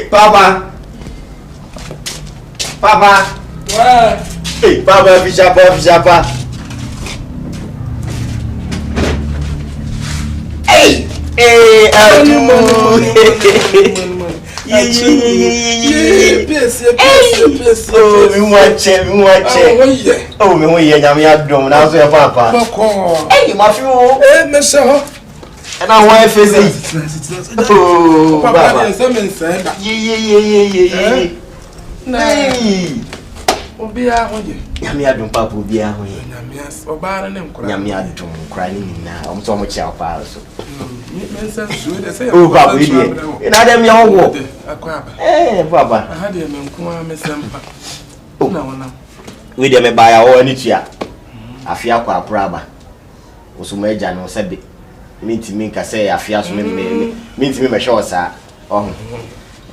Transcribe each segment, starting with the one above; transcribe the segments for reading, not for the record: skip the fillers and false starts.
Papa. Papa. Ouais. Hey, papa, Fichapa. Hey! Hey, Oh, me want to drum now, so papa. Hey, my few. Hey, Michelle. And I want to face Oh, Papa, yeah. Hey. Obia hoye. Nyame adum papa obia hoye. Nyame as obara ne nkura. Nyame adum nkura ni na. Omso mo chia pa so. Mensa suwe de say. Oh papa we dey. Ina dem ya wo. Akwaba. Papa. Aha de me nko mesempa. Na wona. We dey me ba ya wo ani tua. Afia kwa apraba. Osuma eja no sebe. Mintimi nka say afia so me mintimi me hwe osa. Oh.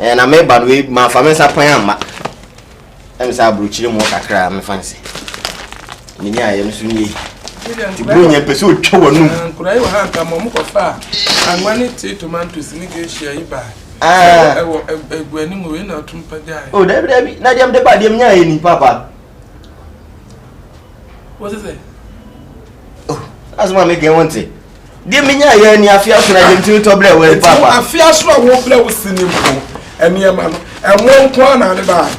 Na me ba no we ma fa mensa pan amma. I'm sorry, Bruchili more kakra, me fancy. Ninya, I'm soon ye. Bring your pursuit to one. Could I have come on far? I wanted to man to share you by. When you win out to Pagai. Oh, Debbie, Nadiam the body of Nyan, Papa. What is it? Oh, that's what I make one say. Dear Minya, and your fias, and I didn't to play with Papa. I feel so won't play with Sinimo and near man, and one corner on the bar.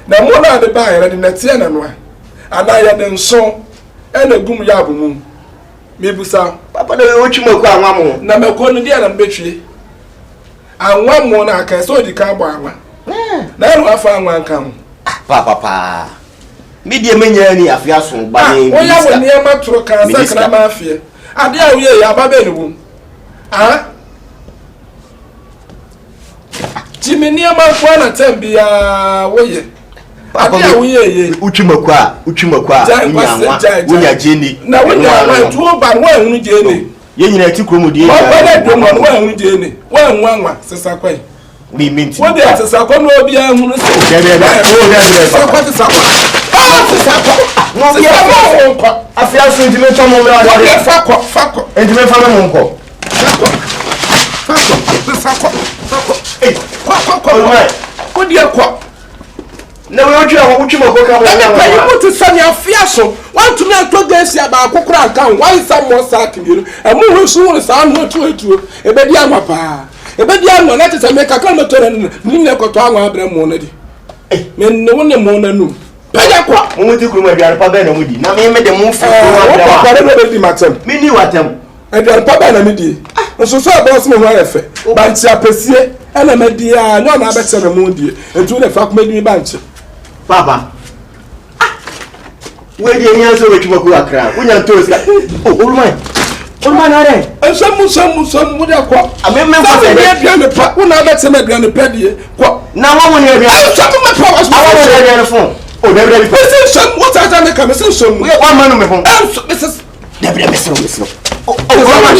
Na mona de ba yere de natie na no ana ya de nso e na gum ya abum mebusa papa na we twumaku anwa mo na meko no dia na mbetwe anwa mo na aka so di ka gbo anwa na no afa anwa nka ho papa me die menya ni afia so ba ni wo ya wo ne ma toro kan sakra ma afie ade a wo ye ya ba be ni wo Jimmy ma kwa na tambia wo ye Papa we uchimakwa unya jeni na wonya tuo ba wo ehunu jeni ye nyina ti kromo die ba na do mo wo ehunu jeni wo enwanwa sesa kwai mi minti wo de sesa kwa no obi ehunu se sakwa sakwa no ye fa afia so ntime to mo mra de fakwa ntime fa mo nko fakwa eh kwa wo de kwa na we oju awon uchi mako ka mo na pa you put sani afia so want to me to gesi aba akokura kan why some more sack you e mo hu so won sa no etu e be di ama pa e be di ama na te se me ka kan moto ni ne ko to anwa abra mo na di me ne won mo na nu pa ja kwa mo ti kuru ma biara pa be na mo di na me de mo fu ko abra wa pa be di matem me ni watem e biara pa be na me di so so boss mo ho efe ba nti apesie e na me di a no na abete na mo di etu ne fa ko me di ba nti Papa. Where the young so which work akra. Unya ntosi. Oh, Olman are. Some would have kwa. I mean, me pa. Una bet se me bian pe die. Kwa. Na wo woni bia. Some me powers. I want to hear the phone. Oh, Debbie. Some what I done come say some. We one man me phone. Mrs. Debbie Mrs. Oh, Olman.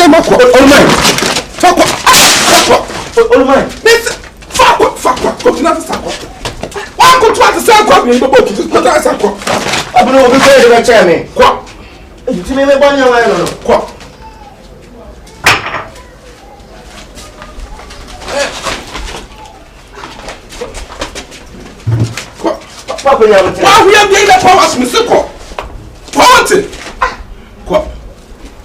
Fakwa. Olman. Mrs. Fakwa. Ko na fakwa. Ko twa te say kwa me bobo ki ko ta say kwa abuna obi ko e de che me kwa e ti me banya wa no kwa kwa ko ya mte wa hu ya bi na powers me se kwa kwa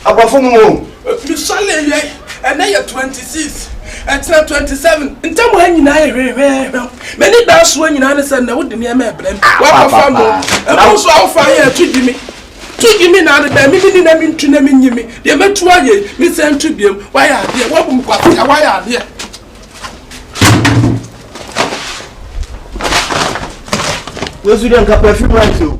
abafo mu mi sale ye and na 26 It's not 27. In time when you know, many days when you understand, I would be a man. What family? And also, I'll fire to Jimmy. To Jimmy now, the meaning I mean to name in Jimmy. They met to a year, Miss Antribute. Why are they? Why are they? Where's the young couple of you?